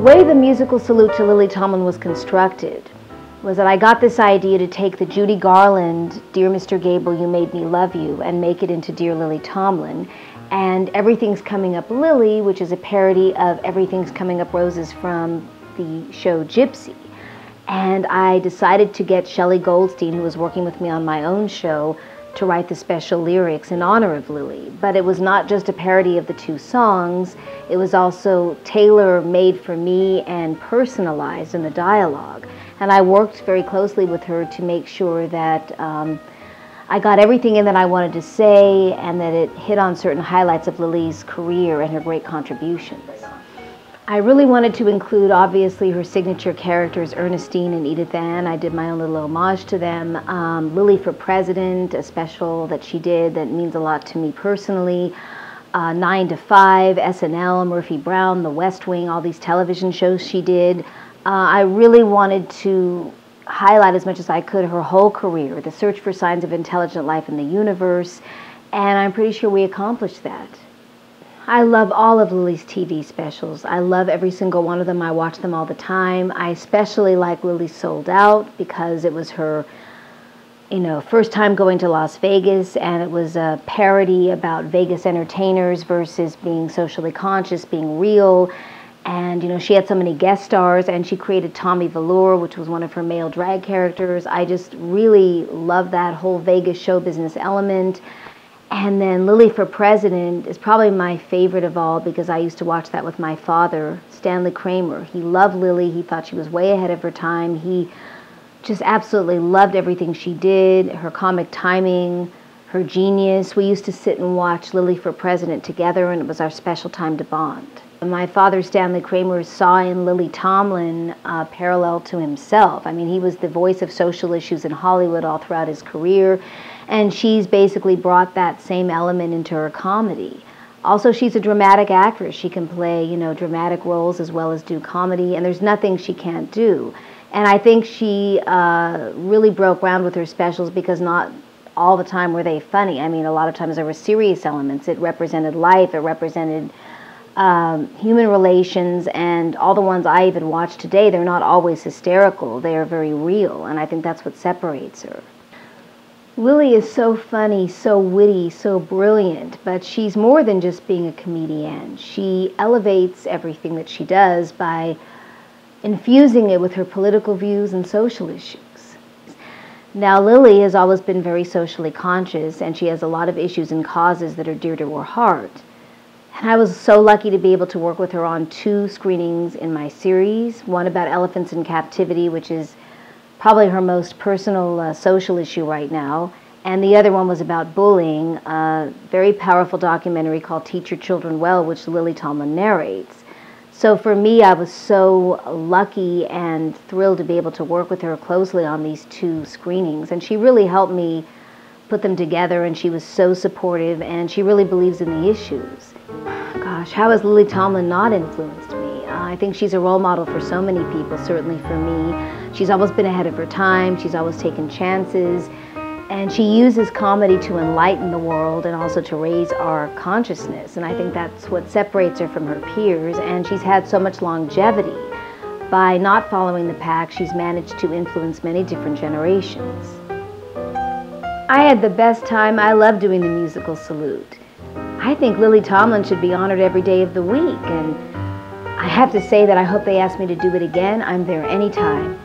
way the musical Salute to Lily Tomlin was constructed was that I got this idea to take the Judy Garland, Dear Mr. Gable, You Made Me Love You, and make it into Dear Lily Tomlin. And Everything's Coming Up Lily, which is a parody of Everything's Coming Up Roses from the show Gypsy. And I decided to get Shelley Goldstein, who was working with me on my own show, to write the special lyrics in honor of Lily. But it was not just a parody of the two songs, it was also tailor-made for me and personalized in the dialogue. And I worked very closely with her to make sure that I got everything in that I wanted to say and that it hit on certain highlights of Lily's career and her great contributions. I really wanted to include, obviously, her signature characters, Ernestine and Edith Ann. I did my own little homage to them. Lily for President, a special that she did that means a lot to me personally. 9 to 5, SNL, Murphy Brown, The West Wing, all these television shows she did. I really wanted to highlight as much as I could her whole career, the search for signs of intelligent life in the universe, and I'm pretty sure we accomplished that. I love all of Lily's TV specials. I love every single one of them. I watch them all the time. I especially like Lily Sold Out because it was her, first time going to Las Vegas, and it was a parody about Vegas entertainers versus being socially conscious, being real. And, she had so many guest stars, and she created Tommy Velour, which was one of her male drag characters. I just really love that whole Vegas show business element. And then Lily for President is probably my favorite of all because I used to watch that with my father, Stanley Kramer. He loved Lily. He thought she was way ahead of her time. He just absolutely loved everything she did, her comic timing, her genius. We used to sit and watch Lily for President together, and it was our special time to bond. My father, Stanley Kramer, saw in Lily Tomlin parallel to himself. I mean, he was the voice of social issues in Hollywood all throughout his career, and she's basically brought that same element into her comedy. Also, she's a dramatic actress. She can play, dramatic roles as well as do comedy, and there's nothing she can't do. And I think she really broke ground with her specials because not all the time were they funny. I mean, a lot of times there were serious elements. It represented life. It represented human relations, and all the ones I even watch today, they're not always hysterical. They are very real, and I think that's what separates her. Lily is so funny, so witty, so brilliant, but she's more than just being a comedian. She elevates everything that she does by infusing it with her political views and social issues. Now, Lily has always been very socially conscious, and she has a lot of issues and causes that are dear to her heart. And I was so lucky to be able to work with her on 2 screenings in my series, one about elephants in captivity, which is probably her most personal social issue right now, and the other one was about bullying, a very powerful documentary called Teach Your Children Well, which Lily Tomlin narrates. So for me, I was so lucky and thrilled to be able to work with her closely on these 2 screenings, and she really helped me put them together, and she was so supportive, and she really believes in the issues. Gosh, how has Lily Tomlin not influenced me? I think she's a role model for so many people, certainly for me. She's always been ahead of her time, she's always taken chances, and she uses comedy to enlighten the world and also to raise our consciousness, and I think that's what separates her from her peers, and she's had so much longevity. By not following the pack, she's managed to influence many different generations. I had the best time. I love doing the musical Salute. I think Lily Tomlin should be honored every day of the week, and I have to say that I hope they ask me to do it again. I'm there anytime.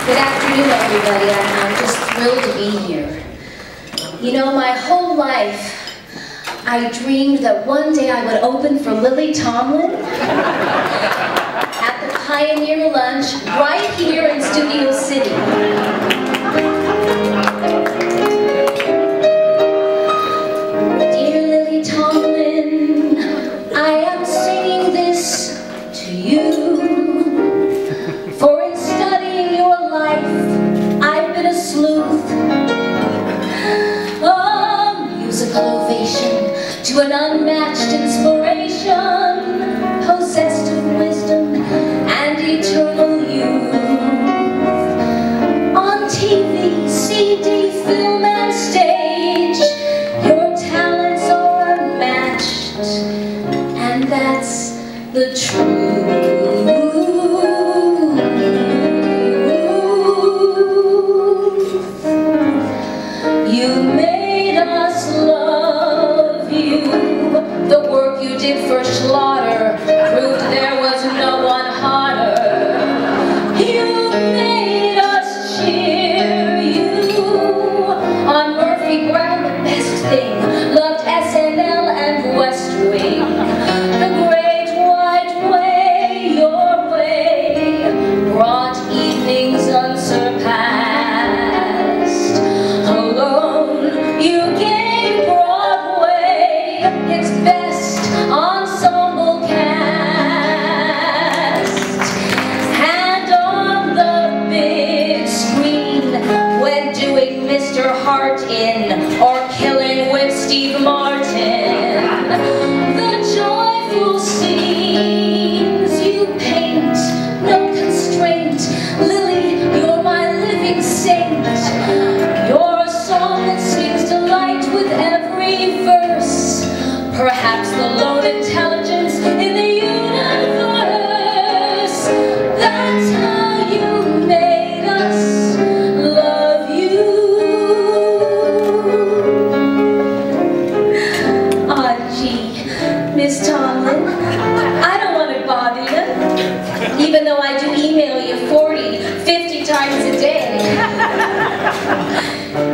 Good afternoon, everybody. I'm just thrilled to be here. My whole life, I dreamed that one day I would open for Lily Tomlin at the Pioneer Lunch right here in Studio City. Dear Lily Tomlin, I am singing this to you, for in studying your life, I've been a sleuth. A musical ovation to an unmatched inspiration, possessed of wisdom and eternal youth. On TV, CD, film, and that's the truth. You made us love you. The work you did for Slaughter proved there was no one hotter. You made us cheer you on Murphy Brown, the best thing. Loved SNL and West Wing. The great white way, your way, brought evenings unsurpassed. Alone, you gave Broadway its best ensemble cast. And on the big screen, when doing Mr. Hart in or Killing with Steve Martin, the joyful scenes you paint, no constraint. Lily, you're my living saint. You're a song that sings delight with every verse. Perhaps the lone intelligence in the universe. That's how you made us love you. Aw, gee, Miss Tomlin, I don't want to bother you, even though I do email you 40, 50 times a day.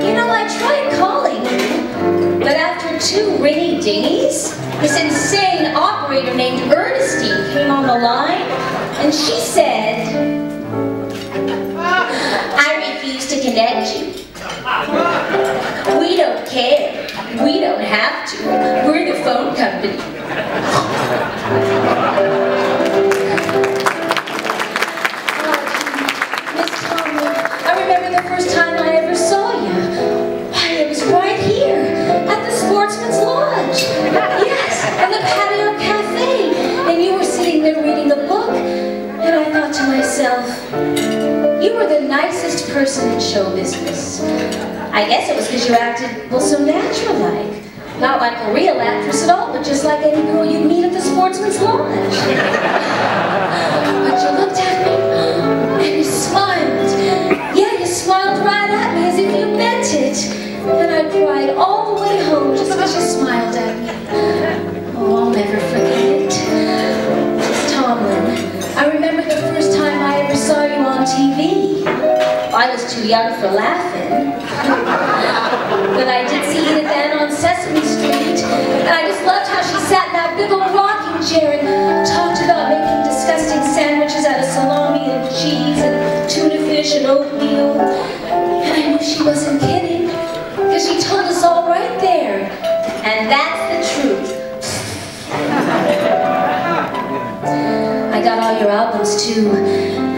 You know, I tried calling you, but after 2 ringy dingies, this insane operator named Ernestine came on the line, and she said, I refuse to connect you. We don't care. We don't have to. We're the phone company. Miss Tomlin, I remember the first time I ever saw you. Why, it was right here at the Sportsman's Lodge. Yes, in the patio cafe. And you were sitting there reading a book. And I thought to myself, you were the nicest person in show business. I guess it was because you acted, well, so natural-like. Not like a real actress at all, but just like any girl you'd meet at the Sportsman's Lodge. But you looked at me, and you smiled. Yeah, you smiled right at me as if you meant it. And I cried all the way home just because you smiled at me. Oh, I'll never forget it. Miss Tomlin, I remember the first time I ever saw you on TV. I was too young for laughing. But I did see Edith Ann on Sesame Street, and I just loved how she sat in that big old rocking chair and talked about making disgusting sandwiches out of salami and cheese and tuna fish and oatmeal. And I knew she wasn't kidding, because she told us all right there. And that's the truth. I got all your albums too.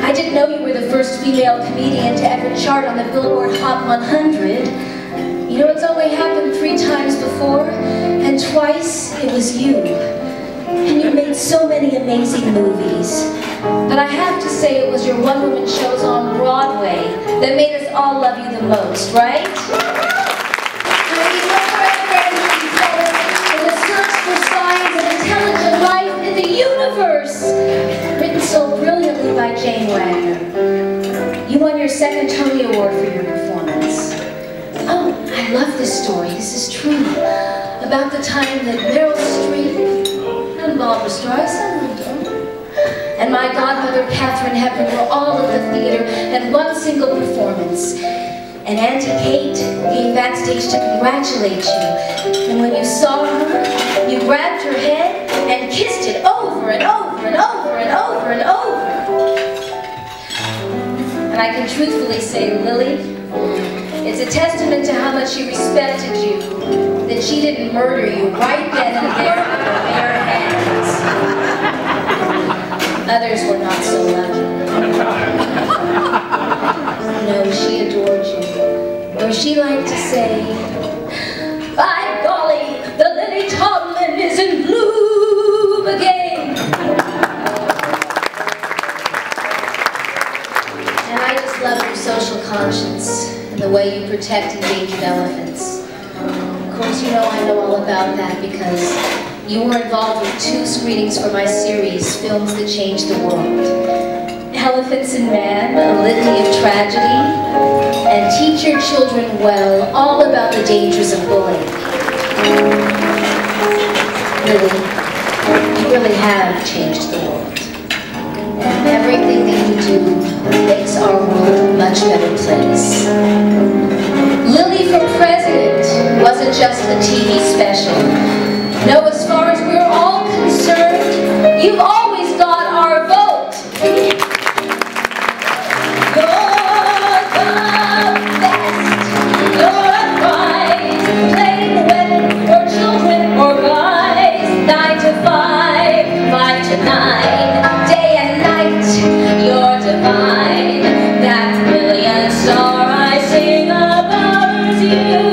I didn't know you were the first female comedian to ever chart on the Billboard Hot 100. You know, it's only happened 3 times before, and twice it was you. And you made so many amazing movies. But I have to say it was your one-woman shows on Broadway that made us all love you the most, right? In the search for signs of intelligent life in the universe, written so brilliantly by Jane Wagner. You won your 2nd Tony Award for your performance. Oh, I love this story. This is true. About the time that Meryl Streep and Barbara Streisand and my godmother Katharine Hepburn were all at the theater at one single performance. And Auntie Kate came backstage to congratulate you. And when you saw her, you grabbed her head and kissed it over and over and over and over and over. And I can truthfully say, Lily, it's a testament to how much she respected you that she didn't murder you right then and there with her bare hands. Others were not so lucky. No, she adored you. Or she liked to say, by golly, the Lily Tomlin is in bloom again. And I just love your social conscience and the way you protect endangered elephants. Of course, you know I know all about that because You were involved with 2 screenings for my series, Films That Changed the World. Elephants and Man, A Litany of Tragedy, and Teach Your Children Well, all about the dangers of bullying. Lily, you really have changed the world. And everything that you do makes our world a much better place. Lily for President wasn't just a TV special. No, as far as we're all concerned, you've always got our vote. You're the best. You're a prize. Playing women or children or guys. 9 to 5, 5 to 9. Day and night, you're divine. That brilliant star I sing about is you.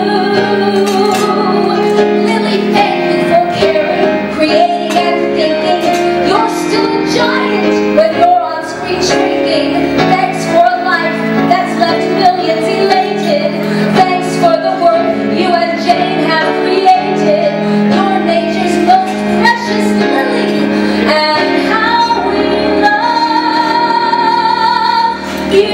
Lily, thank you for caring, creating and thinking. You're still a giant when you're on screen shrinking. Thanks for a life that's left millions elated. Thanks for the work you and Jane have created. You're nature's most precious lily, and how we love you.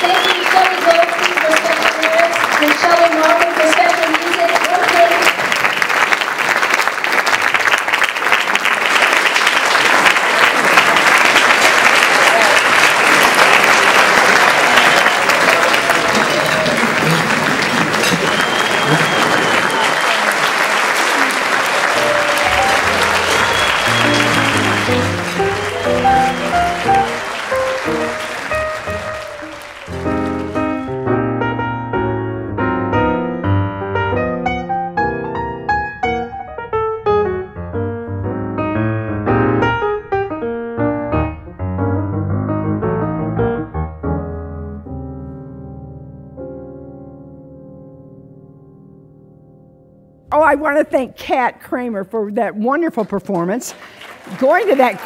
Thank you, Shelley Goldstein for special lyrics and Shelley Martin for special music. Okay. Oh, I want to thank Kat Kramer for that wonderful performance. Going to that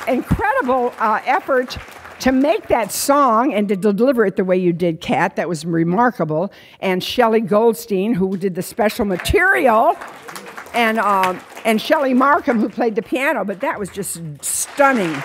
incredible effort to make that song and to deliver it the way you did, Kat. That was remarkable. And Shelley Goldstein, who did the special material, and Shelley Markham, who played the piano. But that was just stunning.